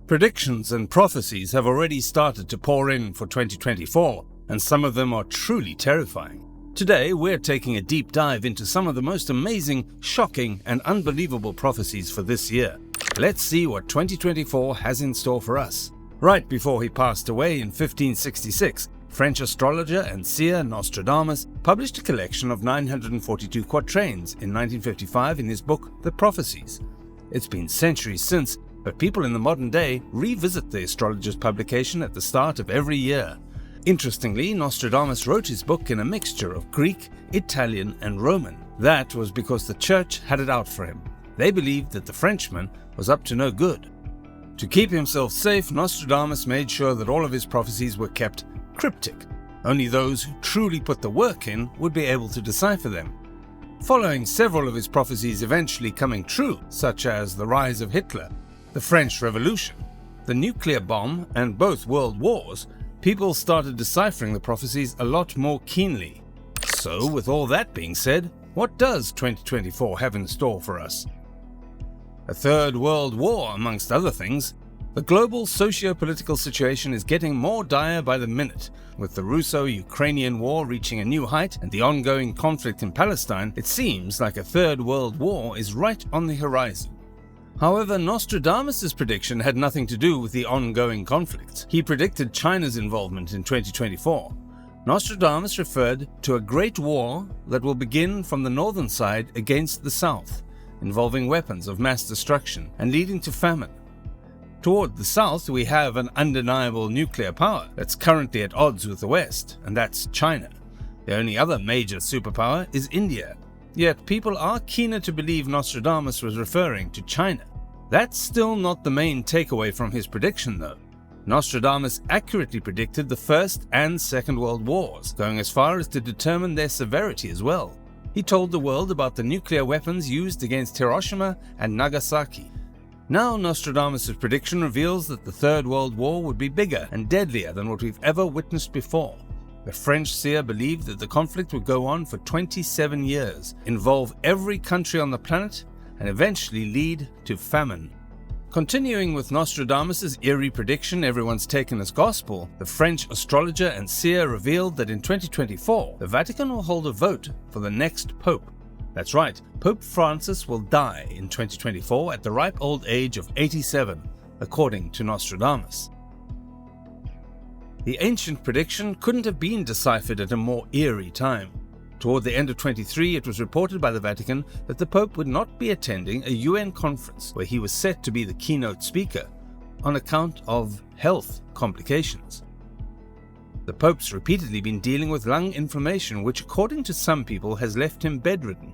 Predictions and prophecies have already started to pour in for 2024, and some of them are truly terrifying. Today, we're taking a deep dive into some of the most amazing, shocking, and unbelievable prophecies for this year. Let's see what 2024 has in store for us. Right before he passed away in 1566, French astrologer and seer Nostradamus published a collection of 942 quatrains in 1955 in his book, The Prophecies. It's been centuries since, but people in the modern day revisit the astrologer's publication at the start of every year. Interestingly, Nostradamus wrote his book in a mixture of Greek, Italian, and Roman. That was because the church had it out for him. They believed that the Frenchman was up to no good. To keep himself safe, Nostradamus made sure that all of his prophecies were kept cryptic. Only those who truly put the work in would be able to decipher them. Following several of his prophecies eventually coming true, such as the rise of Hitler, the French Revolution, the nuclear bomb, and both world wars, people started deciphering the prophecies a lot more keenly. So, with all that being said, what does 2024 have in store for us? A third world war, amongst other things. The global socio-political situation is getting more dire by the minute. With the Russo-Ukrainian war reaching a new height and the ongoing conflict in Palestine, it seems like a third world war is right on the horizon. However, Nostradamus' prediction had nothing to do with the ongoing conflicts. He predicted China's involvement in 2024. Nostradamus referred to a great war that will begin from the northern side against the south, involving weapons of mass destruction and leading to famine. Toward the south, we have an undeniable nuclear power that's currently at odds with the West, and that's China. The only other major superpower is India. Yet people are keener to believe Nostradamus was referring to China. That's still not the main takeaway from his prediction, though. Nostradamus accurately predicted the First and Second World Wars, going as far as to determine their severity as well. He told the world about the nuclear weapons used against Hiroshima and Nagasaki. Now Nostradamus' prediction reveals that the Third World War would be bigger and deadlier than what we've ever witnessed before. The French seer believed that the conflict would go on for 27 years, involve every country on the planet, and eventually lead to famine. Continuing with Nostradamus' eerie prediction everyone's taken as gospel, the French astrologer and seer revealed that in 2024, the Vatican will hold a vote for the next pope. That's right, Pope Francis will die in 2024 at the ripe old age of 87, according to Nostradamus. The ancient prediction couldn't have been deciphered at a more eerie time. Toward the end of 23, it was reported by the Vatican that the Pope would not be attending a UN conference where he was set to be the keynote speaker on account of health complications. The Pope's repeatedly been dealing with lung inflammation, which according to some people has left him bedridden.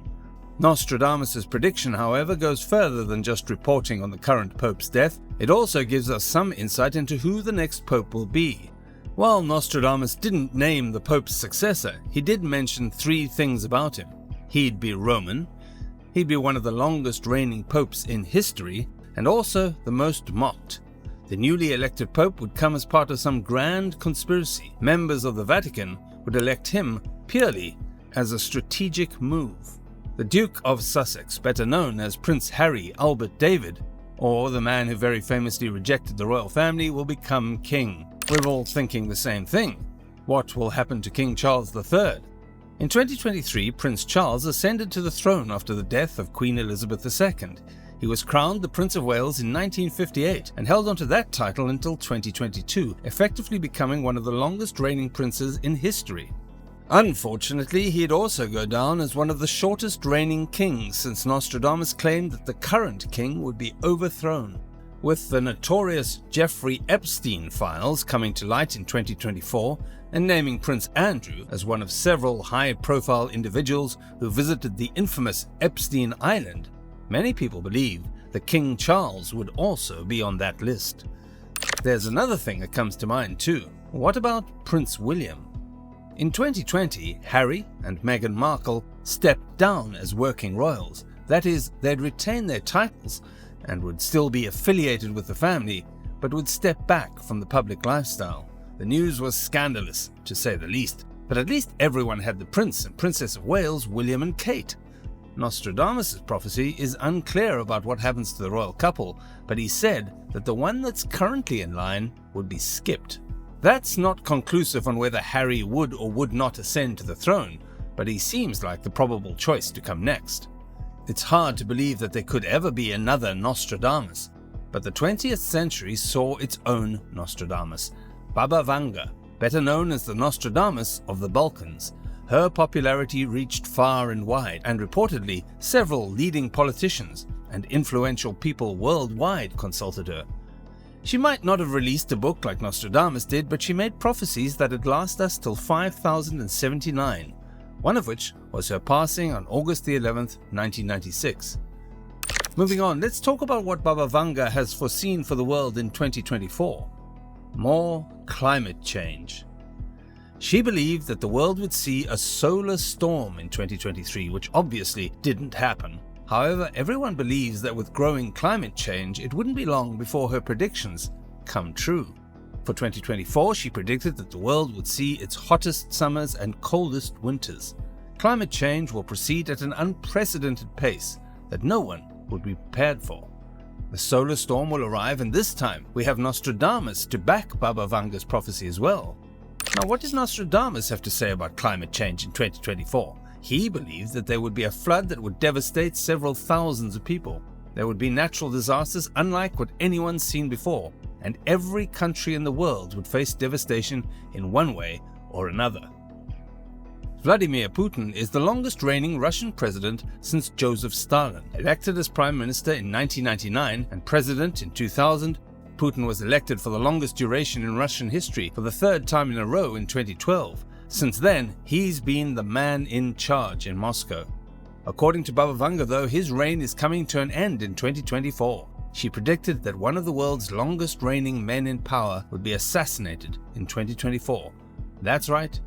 Nostradamus' prediction, however, goes further than just reporting on the current Pope's death. It also gives us some insight into who the next Pope will be. While Nostradamus didn't name the Pope's successor, he did mention three things about him. He'd be Roman, he'd be one of the longest reigning popes in history, and also the most mocked. The newly elected Pope would come as part of some grand conspiracy. Members of the Vatican would elect him purely as a strategic move. The Duke of Sussex, better known as Prince Harry Albert David, or the man who very famously rejected the royal family, will become king. We're all thinking the same thing. What will happen to King Charles III? In 2023, Prince Charles ascended to the throne after the death of Queen Elizabeth II. He was crowned the Prince of Wales in 1958 and held onto that title until 2022, effectively becoming one of the longest reigning princes in history. Unfortunately, he'd also go down as one of the shortest reigning kings, since Nostradamus claimed that the current king would be overthrown. With the notorious Jeffrey Epstein files coming to light in 2024 and naming Prince Andrew as one of several high-profile individuals who visited the infamous Epstein Island, many people believe that King Charles would also be on that list. There's another thing that comes to mind too. What about Prince William? In 2020, Harry and Meghan Markle stepped down as working royals. That is, they'd retain their titles and would still be affiliated with the family, but would step back from the public lifestyle. The news was scandalous, to say the least, but at least everyone had the Prince and Princess of Wales, William and Kate. Nostradamus' prophecy is unclear about what happens to the royal couple, but he said that the one that's currently in line would be skipped. That's not conclusive on whether Harry would or would not ascend to the throne, but he seems like the probable choice to come next. It's hard to believe that there could ever be another Nostradamus, but the 20th century saw its own Nostradamus, Baba Vanga, better known as the Nostradamus of the Balkans. Her popularity reached far and wide, and reportedly several leading politicians and influential people worldwide consulted her. She might not have released a book like Nostradamus did, but she made prophecies that'd last us till 5079, one of which was her passing on August the 11th, 1996. Moving on, let's talk about what Baba Vanga has foreseen for the world in 2024. More climate change. She believed that the world would see a solar storm in 2023, which obviously didn't happen. However, everyone believes that with growing climate change, it wouldn't be long before her predictions come true. For 2024, she predicted that the world would see its hottest summers and coldest winters. Climate change will proceed at an unprecedented pace that no one would be prepared for. The solar storm will arrive, and this time we have Nostradamus to back Baba Vanga's prophecy as well. Now, what did Nostradamus have to say about climate change in 2024? He believed that there would be a flood that would devastate several thousands of people. There would be natural disasters unlike what anyone's seen before, and every country in the world would face devastation in one way or another. Vladimir Putin is the longest reigning Russian president since Joseph Stalin. Elected as prime minister in 1999 and president in 2000, Putin was elected for the longest duration in Russian history for the third time in a row in 2012. Since then, he's been the man in charge in Moscow. According to Baba Vanga, though, his reign is coming to an end in 2024. She predicted that one of the world's longest reigning men in power would be assassinated in 2024. That's right,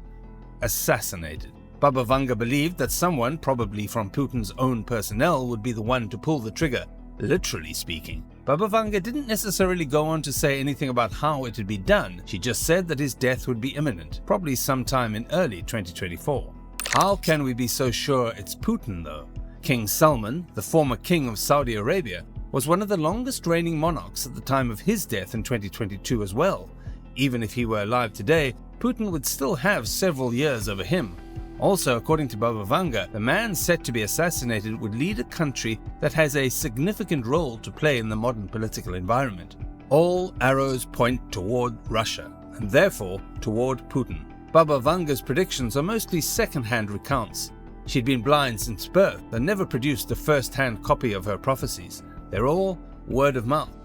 assassinated. Baba Vanga believed that someone, probably from Putin's own personnel, would be the one to pull the trigger, literally speaking. Baba Vanga didn't necessarily go on to say anything about how it would be done. She just said that his death would be imminent, probably sometime in early 2024. How can we be so sure it's Putin, though? King Salman, the former king of Saudi Arabia, was one of the longest reigning monarchs at the time of his death in 2022 as well. Even if he were alive today, Putin would still have several years over him. Also, according to Baba Vanga, the man set to be assassinated would lead a country that has a significant role to play in the modern political environment. All arrows point toward Russia, and therefore toward Putin. Baba Vanga's predictions are mostly second-hand recounts. She'd been blind since birth and never produced a first-hand copy of her prophecies. They're all word of mouth.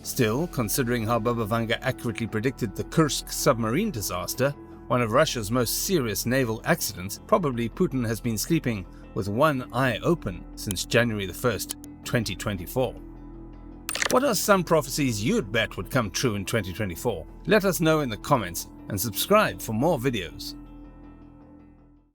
Still, considering how Baba Vanga accurately predicted the Kursk submarine disaster, one of Russia's most serious naval accidents, probably Putin has been sleeping with one eye open since January the 1st, 2024. What are some prophecies you'd bet would come true in 2024? Let us know in the comments and subscribe for more videos.